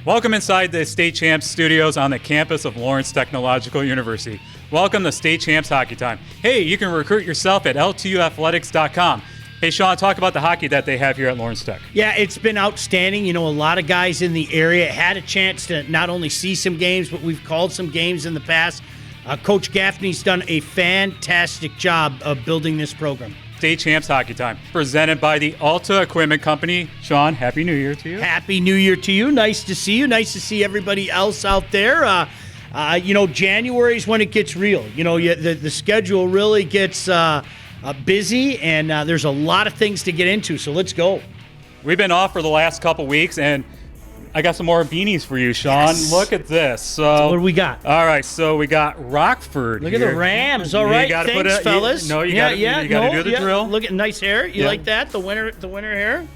Welcome inside the State Champs studios on the campus of Lawrence Technological University. Welcome to State Champs Hockey Time. Hey, you can recruit yourself at l2athletics.com. Hey, Sean, talk about the hockey that they have here at Lawrence Tech. Yeah, it's been outstanding. You know, a lot of guys in the area had a chance to not only see some games, but we've called some games in the past. Coach Gaffney's done a fantastic job of building this program. State Champs Hockey Time, presented by the Alta Equipment Company. Sean, Happy New Year to you. Happy New Year to you. Nice to see you. Nice to see everybody else out there. January is when it gets real. You know, the schedule really gets busy, and there's a lot of things to get into, so let's go. We've been off for the last couple weeks, and I got some more beanies for you, Sean. Yes. Look at this. So what do we got? All right, so we got Rockford. Look here. at the Rams. All right, thanks, fellas. You got to do the drill. Look at nice hair. You like that? The winter hair.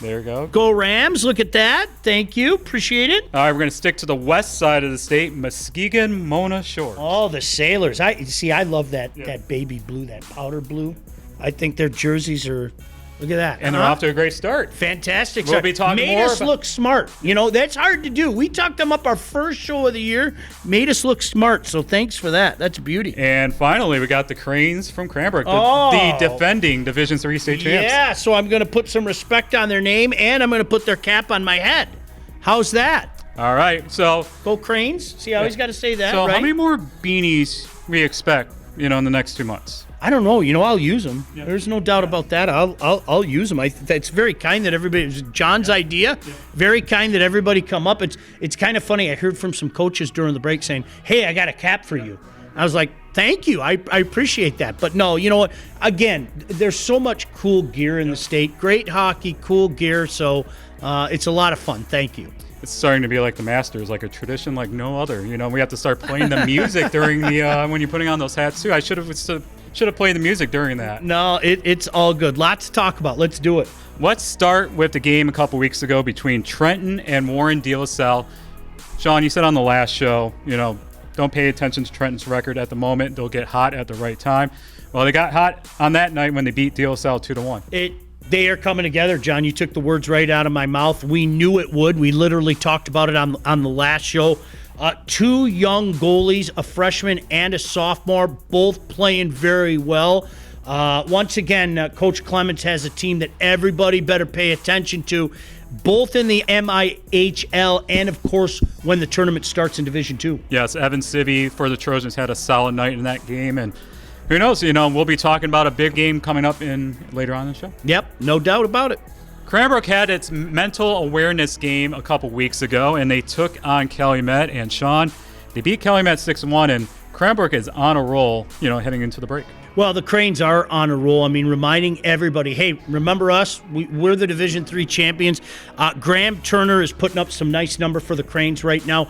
There you go. Go Rams. Look at that. Thank you. Appreciate it. All right, we're going to stick to the west side of the state, Muskegon, Mona Shores. Oh, the Sailors. I love that baby blue, that powder blue. I think their jerseys are. Look at that. And they're off to a great start. Fantastic. We'll be talking made more us about... look smart. You know, that's hard to do. We talked them up our first show of the year, made us look smart. So thanks for that. That's beauty. And finally, we got the Cranes from Cranbrook, the defending Division III state champs. Yeah, so I'm going to put some respect on their name, and I'm going to put their cap on my head. How's that? All right, so... Go Cranes. See, I always got to say that, so right? How many more beanies we expect, in the next 2 months? I don't know. I'll use them. Yeah. There's no doubt about that. I'll use them. That's very kind that everybody. It was John's idea. Yeah. Very kind that everybody come up. It's kind of funny. I heard from some coaches during the break saying, "Hey, I got a cap for you." I was like, "Thank you. I appreciate that." But no, you know what? Again, there's so much cool gear in the state. Great hockey, cool gear. So it's a lot of fun. Thank you. It's starting to be like the Masters, like a tradition like no other. We have to start playing the music during the when you're putting on those hats too. I should have played the music during that. No, it's all good. Lots to talk about. Let's do it. Let's start with the game a couple weeks ago between Trenton and Warren de La Salle. Sean, you said on the last show, don't pay attention to Trenton's record at the moment. They'll get hot at the right time. Well, they got hot on that night when they beat de La Salle 2-1. They are coming together, John. You took the words right out of my mouth. We knew it would. We literally talked about it on the last show. Two young goalies, a freshman and a sophomore, both playing very well. Once again, Coach Clements has a team that everybody better pay attention to, both in the MHSAA and, of course, when the tournament starts in Division II. Yes, Evan Sibby for the Trojans had a solid night in that game, and who knows, we'll be talking about a big game coming up later on in the show. Yep, no doubt about it. Cranbrook had its mental awareness game a couple weeks ago, and they took on Calumet. And Sean, they beat Calumet 6-1, and Cranbrook is on a roll, heading into the break. Well, the Cranes are on a roll. I mean, reminding everybody, hey, remember us? We're the Division III champions. Graham Turner is putting up some nice number for the Cranes right now.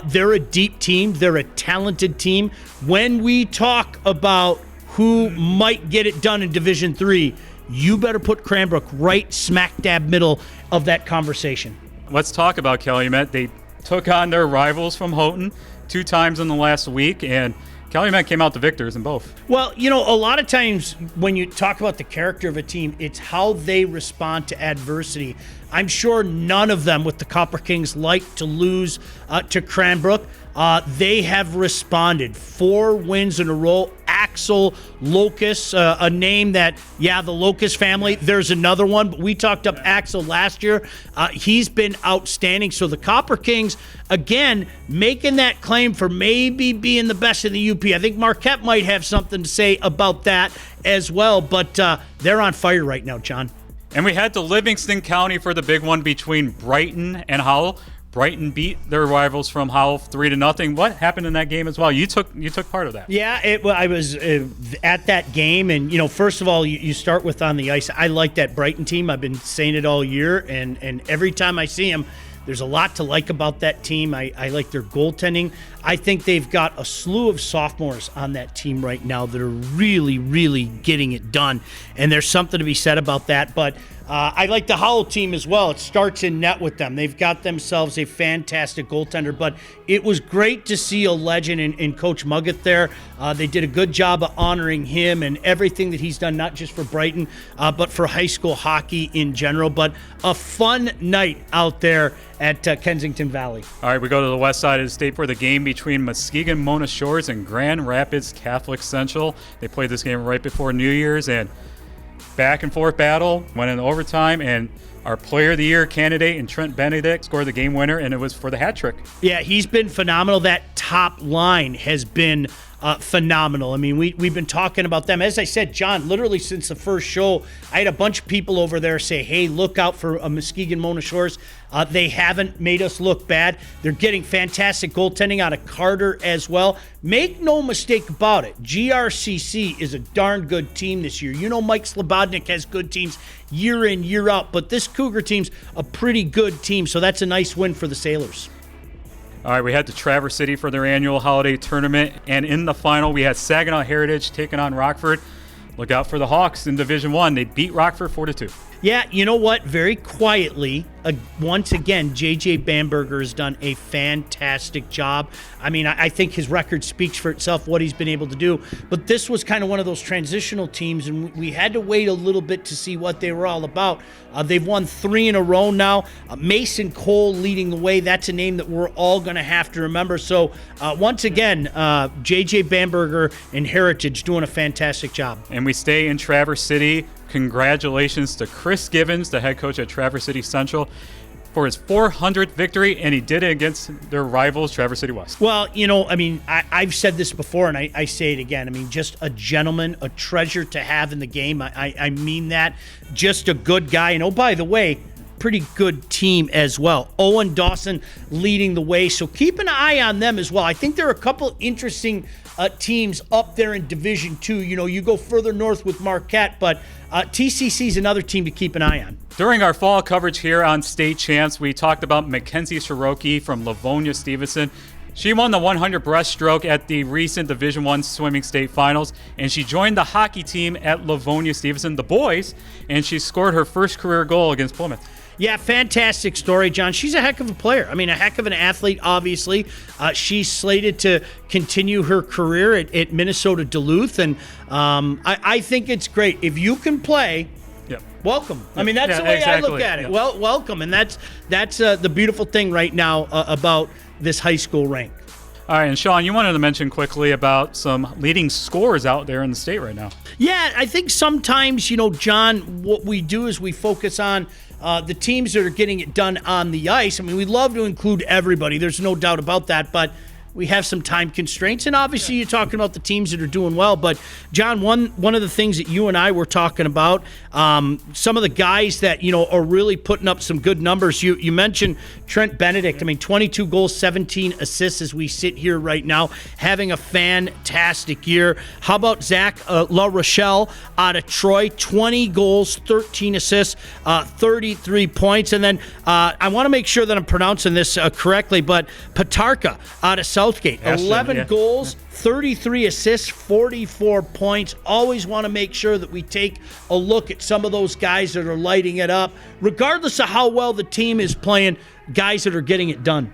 They're a deep team. They're a talented team. When we talk about who might get it done in Division III, you better put Cranbrook right smack dab middle of that conversation. Let's talk about Calumet. They took on their rivals from Houghton 2 times in the last week, and Calumet came out the victors in both. Well, a lot of times when you talk about the character of a team, it's how they respond to adversity. I'm sure none of them with the Copper Kings like to lose to Cranbrook. They have responded. 4 wins in a row. Axel Locust, a name that, the Locust family, there's another one, but we talked up Axel last year. He's been outstanding. So the Copper Kings, again, making that claim for maybe being the best in the UP. I think Marquette might have something to say about that as well, but they're on fire right now, John. And we head to Livingston County for the big one between Brighton and Howell. Brighton beat their rivals from Howell 3-0. What happened in that game as well? You took part of that. Yeah, I was at that game, and first of all, you start with on the ice. I like that Brighton team. I've been saying it all year, and every time I see them, there's a lot to like about that team. I like their goaltending. I think they've got a slew of sophomores on that team right now that are really, really getting it done, and there's something to be said about that. But I like the Howell team as well. It starts in net with them. They've got themselves a fantastic goaltender, but it was great to see a legend in Coach Muggett there. They did a good job of honoring him and everything that he's done, not just for Brighton, but for high school hockey in general. But a fun night out there at Kensington Valley. All right, we go to the west side of the state for the game between Muskegon Mona Shores and Grand Rapids Catholic Central. They played this game right before New Year's, and back and forth battle, went in overtime, and our player of the year candidate in Trent Benedict scored the game winner, and it was for the hat trick. Yeah, he's been phenomenal. That top line has been phenomenal. I mean, we've been talking about them. As I said, John, literally since the first show, I had a bunch of people over there say, hey, look out for Muskegon Mona Shores. They haven't made us look bad. They're getting fantastic goaltending out of Carter as well. Make no mistake about it, GRCC is a darn good team this year. You know Mike Slobodnik has good teams year in, year out, but this Cougar team's a pretty good team, so that's a nice win for the Sailors. All right, we head to Traverse City for their annual holiday tournament, and in the final, we had Saginaw Heritage taking on Rockford. Look out for the Hawks in Division I. They beat Rockford 4-2. Yeah, you know what? Very quietly, once again, J.J. Bamberger has done a fantastic job. I mean, I think his record speaks for itself, what he's been able to do. But this was kind of one of those transitional teams, and we had to wait a little bit to see what they were all about. They've won 3 in a row now. Mason Cole leading the way. That's a name that we're all going to have to remember. So, once again, J.J. Bamberger and Heritage doing a fantastic job. And we stay in Traverse City. Congratulations to Chris Givens, the head coach at Traverse City Central, for his 400th victory, and he did it against their rivals, Traverse City West. Well, you know, I mean, I've said this before, and I say it again. I mean, just a gentleman, a treasure to have in the game. I mean that. Just a good guy. And, oh, by the way, pretty good team as well. Owen Dawson leading the way, so keep an eye on them as well. I think there are a couple interesting teams up there in Division II. You know, you go further north with Marquette, but TCC is another team to keep an eye on. During our fall coverage here on State Champs, we talked about McKenzie Siroky from Livonia Stevenson. She won the 100 breaststroke at the recent Division I swimming state finals, and she joined the hockey team at Livonia Stevenson, the boys, and she scored her first career goal against Plymouth. Yeah, fantastic story, John. She's a heck of a player. I mean, a heck of an athlete, obviously. She's slated to continue her career at Minnesota Duluth, and I think it's great. If you can play, yep, welcome. I mean, that's the way exactly. I look at it. Yep. Well, welcome, and that's the beautiful thing right now about this high school rank. All right, and Sean, you wanted to mention quickly about some leading scorers out there in the state right now. Yeah, I think sometimes, you know, John, what we do is we focus on the teams that are getting it done on the ice. I mean, we love to include everybody. There's no doubt about that, but we have some time constraints, and obviously you're talking about the teams that are doing well. But, John, one of the things that you and I were talking about, some of the guys that, you know, are really putting up some good numbers. You mentioned Trent Benedict. I mean, 22 goals, 17 assists as we sit here right now, having a fantastic year. How about Zach La Rochelle out of Troy? 20 goals, 13 assists, 33 points. And then I want to make sure that I'm pronouncing this correctly, but Patarka out of Southgate, 11 goals, 33 assists, 44 points. Always want to make sure that we take a look at some of those guys that are lighting it up. Regardless of how well the team is playing, guys that are getting it done.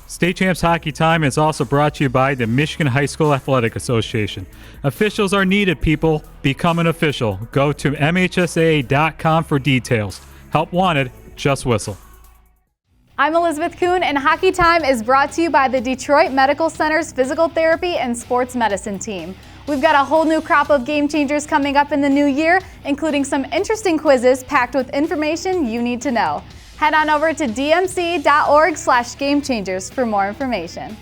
State Champs Hockey Time is also brought to you by the Michigan High School Athletic Association. Officials are needed, people. Become an official. Go to MHSAA.com for details. Help wanted, just whistle. I'm Elizabeth Kuhn, and Hockey Time is brought to you by the Detroit Medical Center's Physical Therapy and Sports Medicine team. We've got a whole new crop of game changers coming up in the new year, including some interesting quizzes packed with information you need to know. Head on over to dmc.org/gamechangers for more information.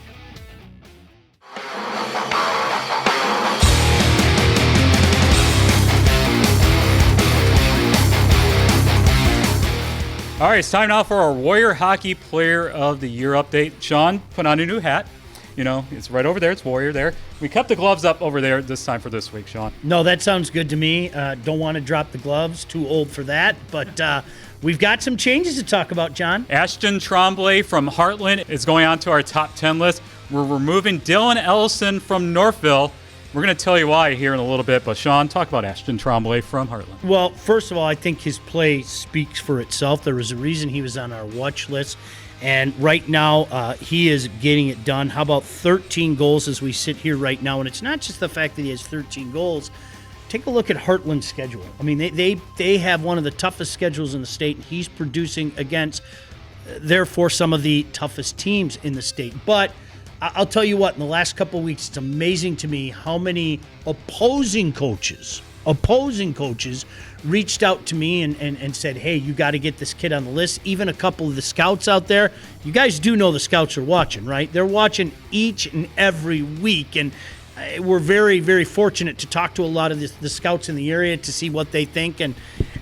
All right, it's time now for our Warrior Hockey Player of the Year update. Sean put on a new hat. You know, it's right over there. It's Warrior there. We kept the gloves up over there this time for this week, Sean. No, that sounds good to me. Don't want to drop the gloves. Too old for that. But we've got some changes to talk about, John. Ashton Tremblay from Heartland is going on to our top 10 list. We're removing Dylan Ellison from Northville, We're going to tell you why here in a little bit, but Sean, talk about Ashton Tremblay from Heartland. Well, first of all, I think his play speaks for itself. There was a reason he was on our watch list, and right now he is getting it done. How about 13 goals as we sit here right now? And it's not just the fact that he has 13 goals. Take a look at Heartland's schedule. I mean, they have one of the toughest schedules in the state, and he's producing against, therefore, some of the toughest teams in the state. But I'll tell you what, in the last couple of weeks, it's amazing to me how many opposing coaches reached out to me and said, hey, you got to get this kid on the list. Even a couple of the scouts out there. You guys do know the scouts are watching, right? They're watching each and every week, and we're very, very fortunate to talk to a lot of the scouts in the area to see what they think, and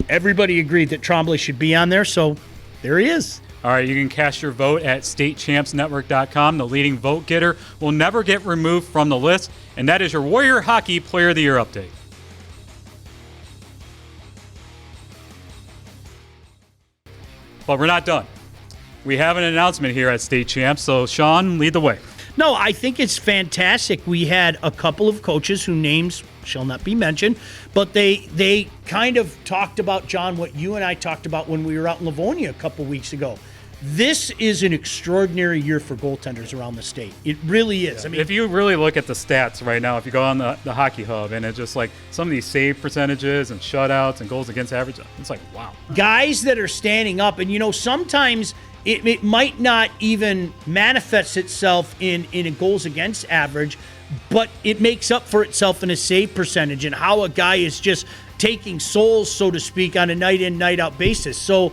everybody agreed that Tremblay should be on there, so there he is. All right, you can cast your vote at statechampsnetwork.com. The leading vote getter will never get removed from the list, and that is your Warrior Hockey Player of the Year update. But we're not done. We have an announcement here at State Champs, so Sean, lead the way. No, I think it's fantastic. We had a couple of coaches whose names shall not be mentioned, but they kind of talked about, John, what you and I talked about when we were out in Livonia a couple weeks ago. This is an extraordinary year for goaltenders around the state. It really is. Yeah. I mean, if you really look at the stats right now, if you go on the Hockey Hub, and it's just like some of these save percentages and shutouts and goals against average, it's like, wow. Guys that are standing up, and sometimes it might not even manifest itself in a goals against average, but it makes up for itself in a save percentage and how a guy is just taking souls, so to speak, on a night-in, night-out basis. So,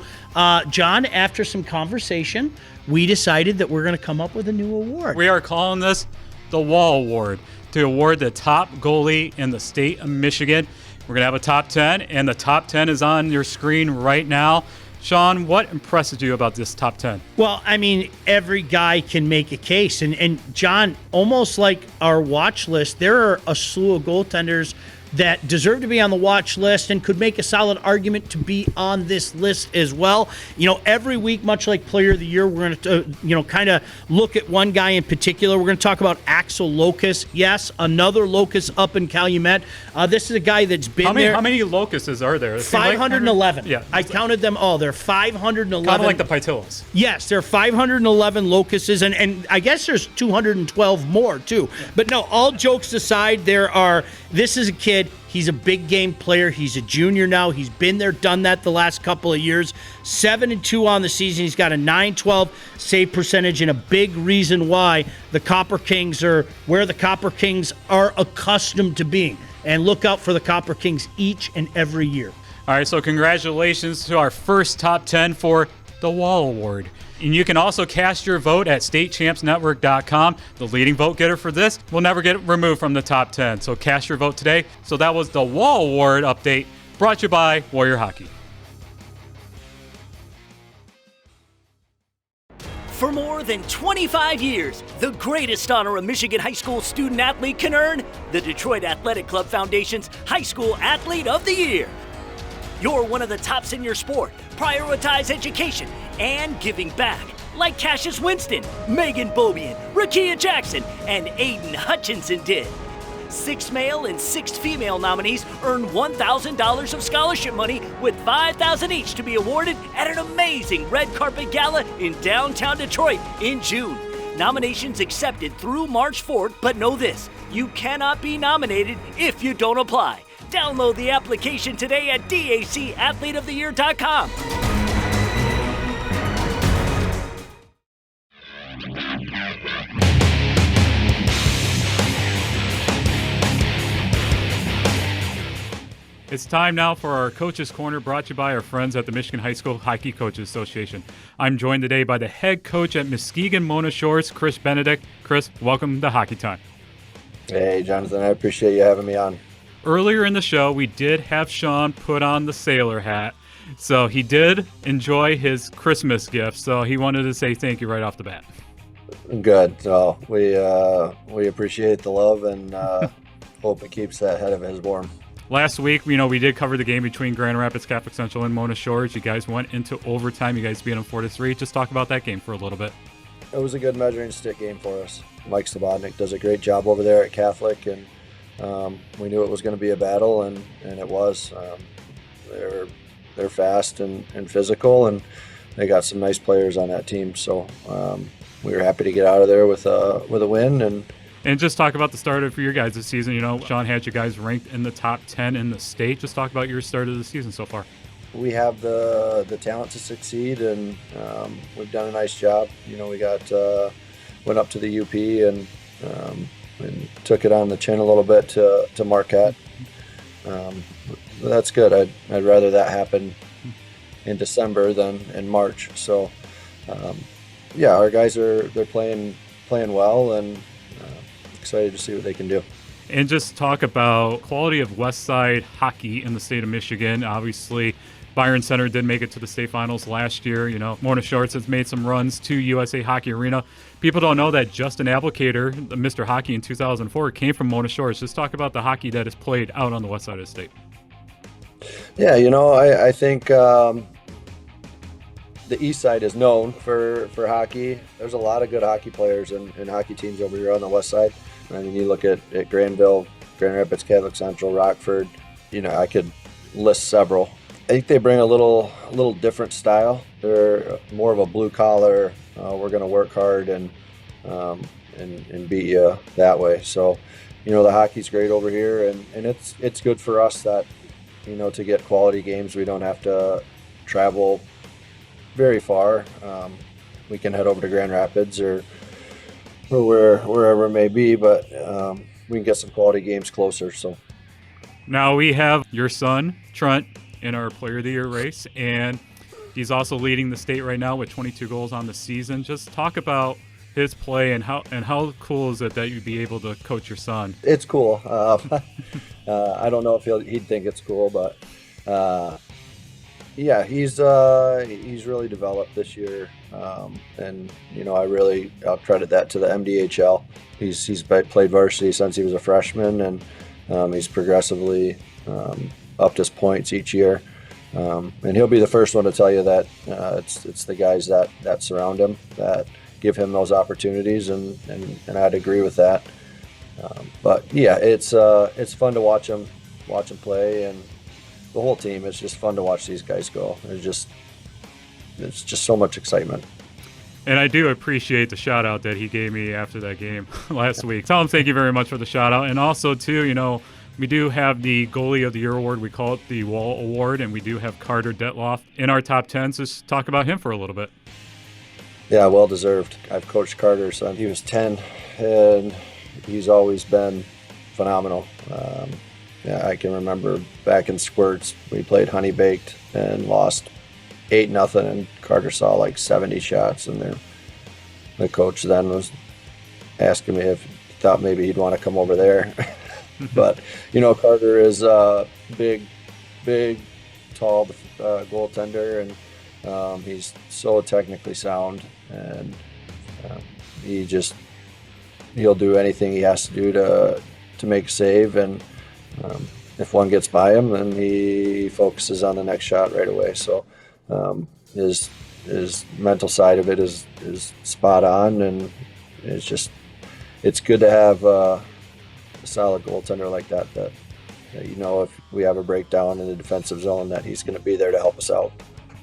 John, after some conversation, we decided that we're going to come up with a new award. We are calling this the Wall Award to award the top goalie in the state of Michigan. We're going to have a top 10, and the top 10 is on your screen right now. Sean, what impresses you about this top 10? Well, I mean, every guy can make a case. And John, almost like our watch list, there are a slew of goaltenders that deserve to be on the watch list and could make a solid argument to be on this list as well. Every week, much like Player of the Year, we're going to, kind of look at one guy in particular. We're going to talk about Axel Locus. Yes, another Locus up in Calumet. This is a guy that's been there. How many Locuses are there? 511. Yeah. I counted them all. There are 511. Kind of like the Pytillas. Yes, there are 511 Locuses, and I guess there's 212 more, too. But no, all jokes aside, this is a kid. He's a big game player. He's a junior now. He's been there, done that the last couple of years. 7-2 on the season. He's got a .912 save percentage, and a big reason why the Copper Kings are where the Copper Kings are accustomed to being. And look out for the Copper Kings each and every year. All right, so congratulations to our first top 10 for the Wall Award. And you can also cast your vote at statechampsnetwork.com. The leading vote getter for this will never get removed from the top 10. So cast your vote today. So that was the Wall Award update brought to you by Warrior Hockey. For more than 25 years, the greatest honor a Michigan high school student athlete can earn, the Detroit Athletic Club Foundation's High School Athlete of the Year. You're one of the tops in your sport. Prioritize education and giving back, like Cassius Winston, Megan Bobian, Rakia Jackson, and Aiden Hutchinson did. 6 male and 6 female nominees earn $1,000 of scholarship money, with $5,000 each to be awarded at an amazing red carpet gala in downtown Detroit in June. Nominations accepted through March 4th, but know this, you cannot be nominated if you don't apply. Download the application today at dacathleteoftheyear.com. It's time now for our Coaches Corner, brought to you by our friends at the Michigan High School Hockey Coaches Association. I'm joined today by the head coach at Muskegon Mona Shores, Chris Benedict. Chris, welcome to Hockey Time. Hey, Jonathan, I appreciate you having me on. Earlier in the show, we did have Sean put on the sailor hat, so he did enjoy his Christmas gift, so he wanted to say thank you right off the bat. Good. So we appreciate the love and hope it keeps that head of his warm. Last week, we did cover the game between Grand Rapids Catholic Central and Mona Shores. You guys went into overtime. You guys beat them 4-3. Just talk about that game for a little bit. It was a good measuring stick game for us. Mike Slobodnik does a great job over there at Catholic, and We knew it was going to be a battle, and it was. They're fast and physical, and they got some nice players on that team. So we were happy to get out of there with a win. And just talk about the start for your guys this season. You know, Sean had you guys ranked in the top 10 in the state. Just talk about your start of the season so far. We have the talent to succeed, and we've done a nice job. You know, we went up to the UP and took it on the chin a little bit to Marquette. That's good. I'd rather that happen in December than in March. So, our guys they're playing well, and excited to see what they can do. And just talk about quality of West Side hockey in the state of Michigan. Obviously, Byron Center did make it to the state finals last year. You know, Mona Shorts has made some runs to USA Hockey Arena. People don't know that Justin Applicator, Mr. Hockey in 2004, came from Mona Shorts. Just talk about the hockey that is played out on the west side of the state. Yeah, you know, I think the east side is known for hockey. There's a lot of good hockey players and hockey teams over here on the west side. I mean, you look at Granville, Grand Rapids Catholic Central, Rockford. You know, I could list several. I think they bring a little different style. They're more of a blue collar. We're going to work hard and beat you that way. So, you know, the hockey's great over here, and it's good for us that, you know, to get quality games, we don't have to travel very far. We can head over to Grand Rapids or wherever it may be, but we can get some quality games closer. So now we have your son, Trent, in our Player of the Year race, and he's also leading the state right now with 22 goals on the season. Just talk about his play and how cool is it that you'd be able to coach your son? It's cool. I don't know if he'd think it's cool, but he's really developed this year, and you know, I'll credit that to the MDHL. He's played varsity since he was a freshman, and he's progressively upped his points each year. And he'll be the first one to tell you that it's the guys that surround him that give him those opportunities, and I'd agree with that. But yeah, it's fun to watch him play, and the whole team. It's just fun to watch these guys go. It's just so much excitement. And I do appreciate the shout out that he gave me after that game last week. Tell him thank you very much for the shout out. And also too, you know, we do have the Goalie of the Year award. We call it the Wall Award, and we do have Carter Detloff in our top 10. So just talk about him for a little bit. Yeah, well deserved. I've coached Carter since he was 10, and he's always been phenomenal. I can remember back in Squirts, we played Honey Baked and lost 8-0, and Carter saw like 70 shots, and the coach then was asking me if he thought maybe he'd want to come over there. But, you know, Carter is a big, tall goaltender, and he's so technically sound, and he'll do anything he has to do to make a save, and if one gets by him, then he focuses on the next shot right away. So his mental side of it is spot on, and it's good to have a solid goaltender like that you know, if we have a breakdown in the defensive zone, that he's going to be there to help us out.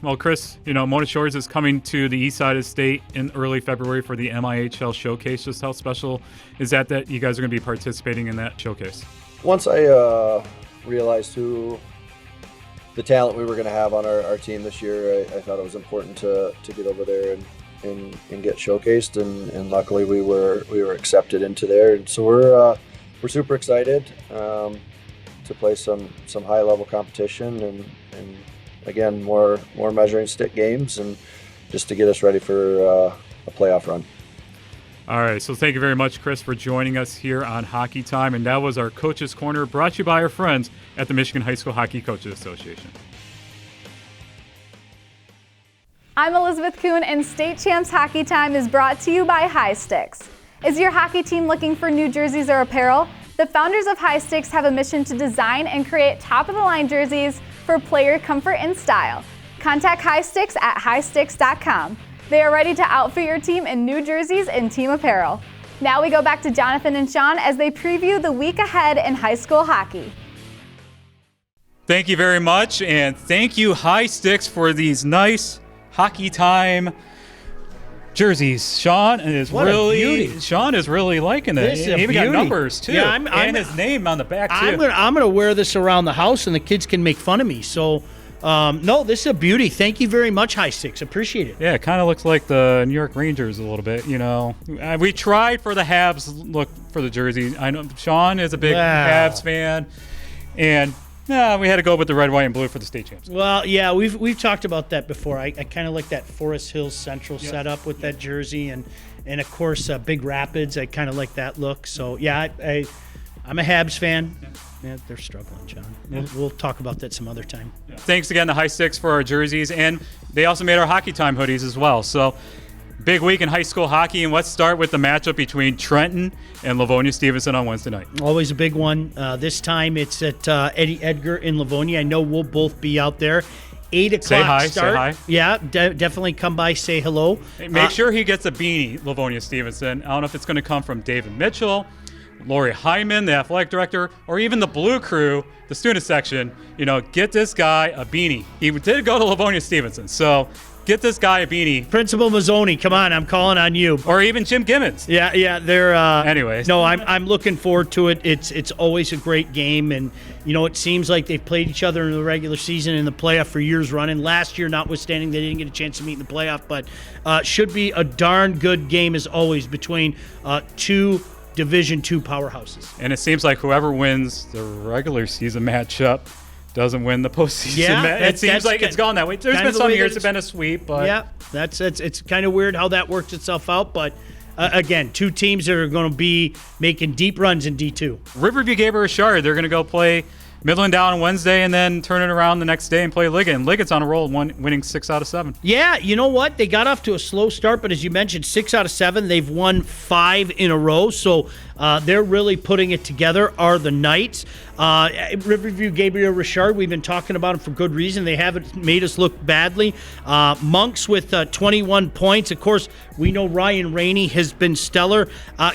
Well, Chris, you know, Mona Shores is coming to the east side of the state in early February for the MIHL showcase. Just how special is that you guys are going to be participating in that showcase? Once I realized who the talent we were going to have on our team this year, I thought it was important to get over there and get showcased, and luckily we were accepted into there, and so we're super excited to play some high level competition, and again more measuring stick games, and just to get us ready for a playoff run. All right, so thank you very much, Chris, for joining us here on Hockey Time. And that was our Coach's Corner, brought to you by our friends at the Michigan High School Hockey Coaches Association. I'm Elizabeth Kuhn, and State Champs Hockey Time is brought to you by Hystyx. Is your hockey team looking for new jerseys or apparel? The founders of Hystyx have a mission to design and create top-of-the-line jerseys for player comfort and style. Contact Hystyx at hystyx.com. They are ready to outfit your team in new jerseys and team apparel. Now we go back to Jonathon and Sean as they preview the week ahead in high school hockey. Thank you very much, and thank you, Hystyx, for these nice Hockey Time jerseys. Sean is really liking it. He even got numbers too, and his name on the back too. I'm gonna wear this around the house, and the kids can make fun of me. So, no, this is a beauty. Thank you very much, Hystyx. Appreciate it. Yeah, it kind of looks like the New York Rangers a little bit. You know, we tried for the Habs look for the jersey. I know Sean is a big Habs fan, and we had to go with the red, white, and blue for the state champs. Well, yeah, we've talked about that before. I kind of like that Forest Hills Central setup with that jersey, and of course Big Rapids. I kind of like that look. So yeah, I'm a Habs fan. Yeah, they're struggling, John. We'll talk about that some other time. Yeah. Thanks again to Hystyx for our jerseys, and they also made our Hockey Time hoodies as well. So big week in high school hockey, and let's start with the matchup between Trenton and Livonia Stevenson on Wednesday night. Always a big one. This time it's at Eddie Edgar in Livonia. I know we'll both be out there. 8 o'clock say hi, start. Say hi. Yeah, definitely come by, say hello. Hey, make sure he gets a beanie, Livonia Stevenson. I don't know if it's going to come from David Mitchell, Lori Hyman, the athletic director, or even the Blue Crew, the student section. You know, get this guy a beanie. He did go to Livonia Stevenson, so get this guy a beanie. Principal Mazzoni, come on, I'm calling on you. Or even Jim Gimmons. Yeah, they're. Anyways, no, I'm looking forward to it. It's always a great game, and you know it seems like they've played each other in the regular season and the playoff for years running. Last year, notwithstanding, they didn't get a chance to meet in the playoff, but should be a darn good game as always between two Division II powerhouses. And it seems like whoever wins the regular season matchup doesn't win the postseason. Yeah, it seems like it's gone that way. There's been some years it's been a sweep, but yeah, it's kind of weird how that works itself out. But again, two teams that are going to be making deep runs in D2. Riverview Gabriel Richard, they're going to go play Midland down on Wednesday and then turn it around the next day and play Liggett. And Liggett's on a roll, winning 6 out of 7. Yeah, you know what? They got off to a slow start, but as you mentioned, 6 out of 7. They've won 5 in a row, so they're really putting it together. Are the Knights. Riverview Gabriel Richard, we've been talking about them for good reason. They haven't made us look badly. Monks with 21 points. Of course, we know Ryan Rainey has been stellar.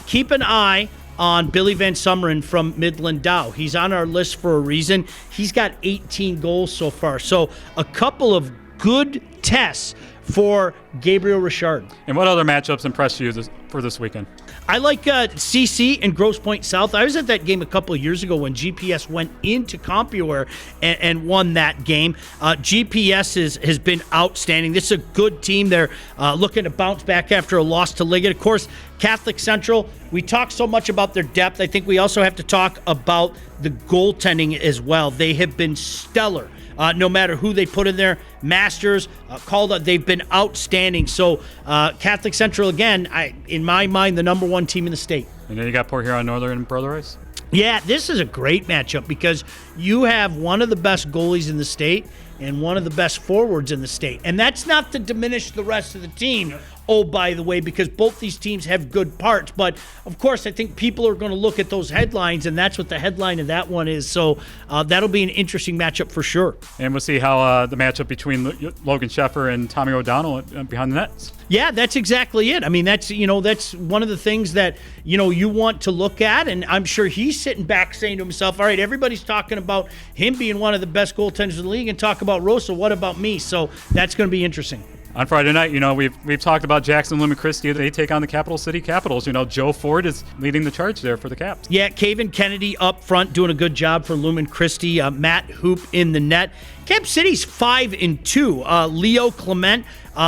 Keep an eye on Billy Van Summeren from Midland Dow. He's on our list for a reason. He's got 18 goals so far. So a couple of good tests for Gabriel Richard. And what other matchups impressed you for this weekend? I like CC and Grosse Pointe South. I was at that game a couple of years ago when GPS went into CompuWare and won that game. GPS has been outstanding. This is a good team. They're looking to bounce back after a loss to Liggett. Of course, Catholic Central, we talk so much about their depth. I think we also have to talk about the goaltending as well. They have been stellar. No matter who they put in there, Masters, Calda, they've been outstanding. So Catholic Central, again, in my mind, the number 1 team in the state. And then you got Port Huron Northern and Brother Rice. Yeah, this is a great matchup because you have one of the best goalies in the state and one of the best forwards in the state. And that's not to diminish the rest of the team. Oh, by the way, because both these teams have good parts. But, of course, I think people are going to look at those headlines, and that's what the headline of that one is. So that'll be an interesting matchup for sure. And we'll see how the matchup between Logan Sheffer and Tommy O'Donnell behind the nets. Yeah, that's exactly it. I mean, that's one of the things that, you want to look at. And I'm sure he's sitting back saying to himself, all right, everybody's talking about him being one of the best goaltenders in the league and talk about Rosa. What about me? So that's going to be interesting. On Friday night, we've talked about Jackson, Lumen, Christie. They take on the Capital City Capitals. Joe Ford is leading the charge there for the Caps. Yeah, Caven Kennedy up front doing a good job for Lumen Christie. Matt Hoop in the net. Cap City's 5-2. Leo Clement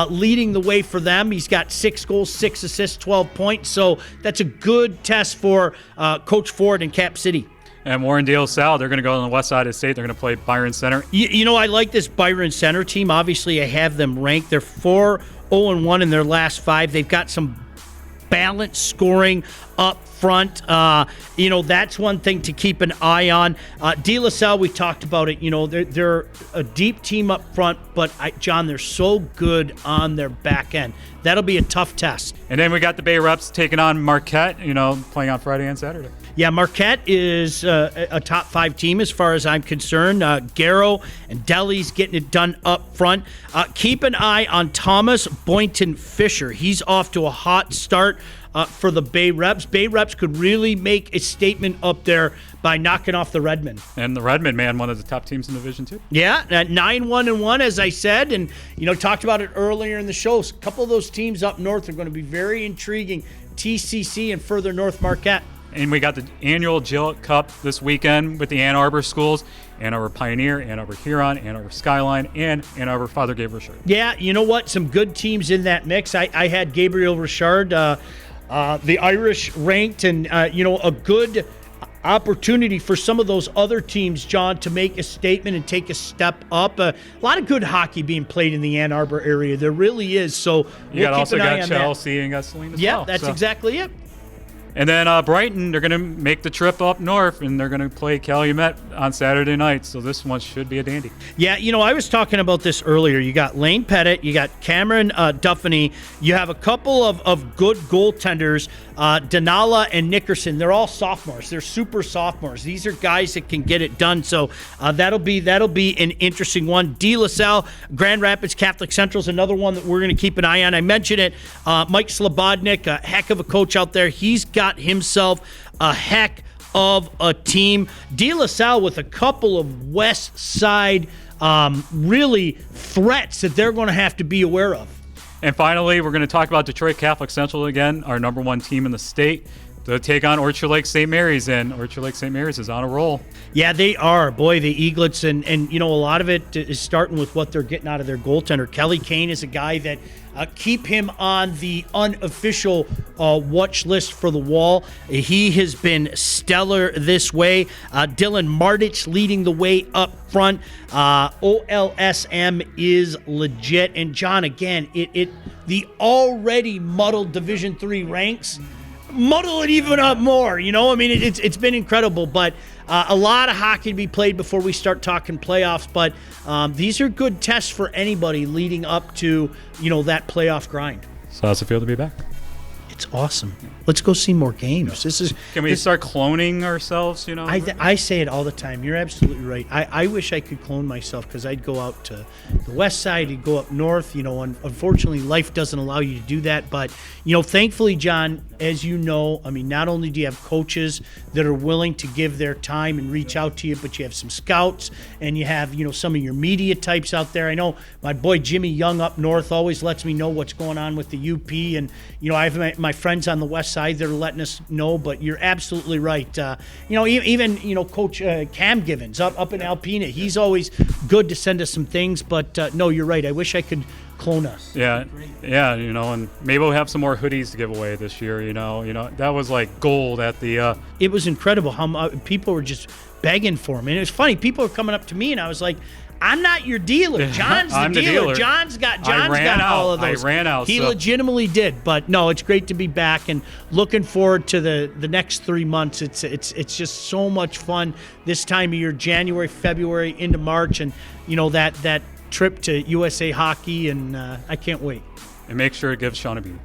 leading the way for them. He's got 6 goals, 6 assists, 12 points. So that's a good test for Coach Ford and Cap City. And Warren-Dale Salle, they're going to go on the west side of the state. They're going to play Byron Center. I like this Byron Center team. Obviously, I have them ranked. They're 4-0-1 in their last 5. They've got some balanced scoring up front. That's one thing to keep an eye on. De La Salle, we talked about it. They're a deep team up front, but, John, they're so good on their back end. That'll be a tough test. And then we got the Bay Reps taking on Marquette, playing on Friday and Saturday. Yeah, Marquette is a top 5 team as far as I'm concerned. Garrow and Deli's getting it done up front. Keep an eye on Thomas Boynton Fisher. He's off to a hot start for the Bay Reps. Bay Reps could really make a statement up there by knocking off the Redmen. And the Redmen, man, one of the top teams in Division 2. Yeah, 9-1-1, as I said, and talked about it earlier in the show. A couple of those teams up north are going to be very intriguing. TCC and further north Marquette. And we got the annual Gillette Cup this weekend with the Ann Arbor schools. Ann Arbor Pioneer, Ann Arbor Huron, Ann Arbor Skyline, and Ann Arbor Father Gabriel Richard. Yeah, you know what? Some good teams in that mix. I had Gabriel Richard, the Irish ranked, and, a good opportunity for some of those other teams, John, to make a statement and take a step up. A lot of good hockey being played in the Ann Arbor area. There really is. So you also got Chelsea and got Saline as well. Yeah, that's exactly it. And then Brighton, they're going to make the trip up north, and they're going to play Calumet on Saturday night. So this one should be a dandy. Yeah, I was talking about this earlier. You got Lane Pettit, you got Cameron Duffany. You have a couple of good goaltenders, Denala and Nickerson. They're all sophomores. They're super sophomores. These are guys that can get it done. So that'll be an interesting one. De La Salle, Grand Rapids Catholic Central is another one that we're going to keep an eye on. I mentioned it. Mike Slobodnik, a heck of a coach out there. He's got himself a heck of a team. De La Salle with a couple of West Side really threats that they're going to have to be aware of. And finally, we're going to talk about Detroit Catholic Central again, our number one team in the state. They'll take on Orchard Lake St. Mary's, and Orchard Lake St. Mary's is on a roll. Yeah, they are. Boy, the Eaglets, and a lot of it is starting with what they're getting out of their goaltender. Kelly Kane is a guy that keep him on the unofficial watch list for the wall. He has been stellar this way. Dylan Mardich leading the way up front. OLSM is legit. And John, again, the already muddled Division III ranks muddle it even up more. It's been incredible, but a lot of hockey to be played before we start talking playoffs. But these are good tests for anybody leading up to that playoff grind. So how's it feel to be back? It's awesome. Let's go see more games. Can we start cloning ourselves? I say it all the time. You're absolutely right. I wish I could clone myself because I'd go out to the west side, I'd go up north. Unfortunately, life doesn't allow you to do that. But thankfully, John, as you know, not only do you have coaches that are willing to give their time and reach out to you, but you have some scouts and you have some of your media types out there. I know my boy Jimmy Young up north always lets me know what's going on with the UP, and I have my friends on the west side that are letting us know. But you're absolutely right. Even Coach Cam Givens up in Alpena, he's always good to send us some things. But no, you're right. I wish I could clone us. Yeah, and maybe we'll have some more hoodies to give away this year. That was like gold at the. It was incredible how people were just begging for them, and it was funny. People were coming up to me, and I was like, I'm not your dealer. John's the dealer. John's got all of those. I ran out. He legitimately did. But no, it's great to be back and looking forward to the next 3 months. It's just so much fun this time of year, January, February into March, and that trip to USA Hockey, and I can't wait. And make sure to give Sean a beanie.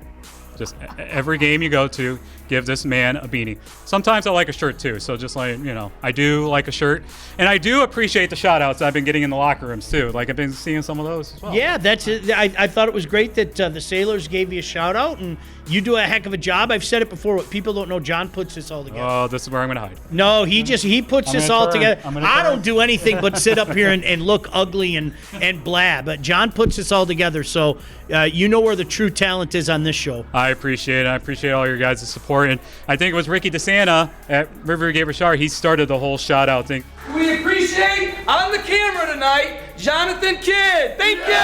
Just every game you go to, give this man a beanie. Sometimes I like a shirt too, so just I do like a shirt. And I do appreciate the shout-outs I've been getting in the locker rooms too. Like I've been seeing some of those as well. Yeah, that's it. I thought it was great that the Sailors gave you a shout-out, and you do a heck of a job. I've said it before, but people don't know John puts this all together. Oh, this is where I'm going to hide. No, he puts this all together. I don't do anything but sit up here and look ugly and blab, but John puts this all together, so you know where the true talent is on this show. I appreciate it. I appreciate all your guys' support, and I think it was Ricky DeSanta at Riverview Game Changers. He started the whole shout-out thing. We appreciate on the camera tonight, Jonathon Kidd. Thank you.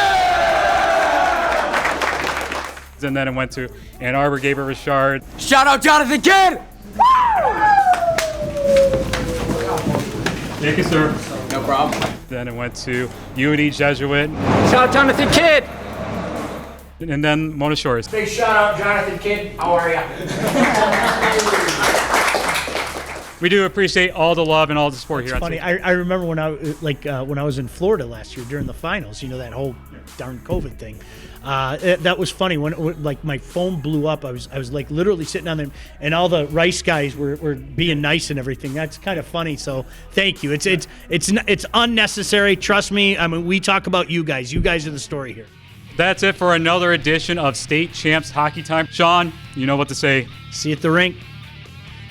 And then it went to Ann Arbor, Gabriel Richard. Shout out Jonathon Kidd. Thank you, sir. No problem. Then it went to UNE Jesuit. Shout out Jonathon Kidd. And then Mona Shores. Big shout out Jonathon Kidd. How are ya? We do appreciate all the love and all the support here. It's funny. I remember when I was in Florida last year during the finals. That whole darn COVID thing. That was funny when my phone blew up. I was like literally sitting on there, and all the Rice guys were being nice and everything. That's kind of funny. So thank you. It's unnecessary. Trust me. We talk about you guys. You guys are the story here. That's it for another edition of State Champs Hockey Time. Sean, you know what to say. See you at the rink.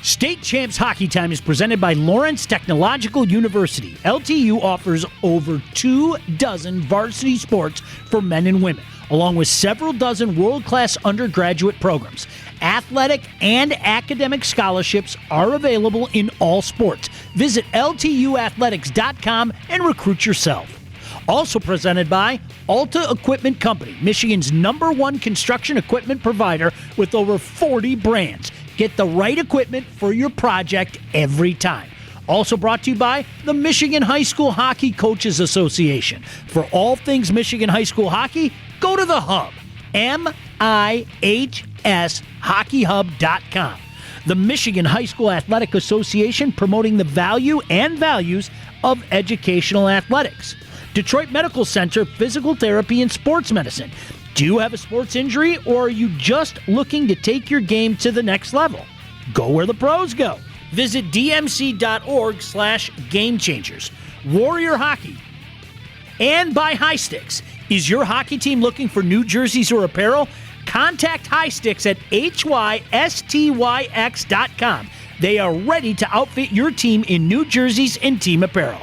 State Champs Hockey Time is presented by Lawrence Technological University. LTU offers over 24 varsity sports for men and women, along with several dozen world-class undergraduate programs. Athletic and academic scholarships are available in all sports. Visit LTUathletics.com and recruit yourself. Also presented by Alta Equipment Company, Michigan's #1 construction equipment provider with over 40 brands. Get the right equipment for your project every time. Also brought to you by the Michigan High School Hockey Coaches Association. For all things Michigan High School hockey, go to the Hub, MIHSHockeyHub.com. The Michigan High School Athletic Association, promoting the value and values of educational athletics. Detroit Medical Center, Physical Therapy and Sports Medicine. Do you have a sports injury, or are you just looking to take your game to the next level? Go where the pros go. Visit dmc.org/Game Changers. Warrior Hockey. And by Hystyx. Is your hockey team looking for new jerseys or apparel? Contact Hystyx at hystyx.com. They are ready to outfit your team in new jerseys and team apparel.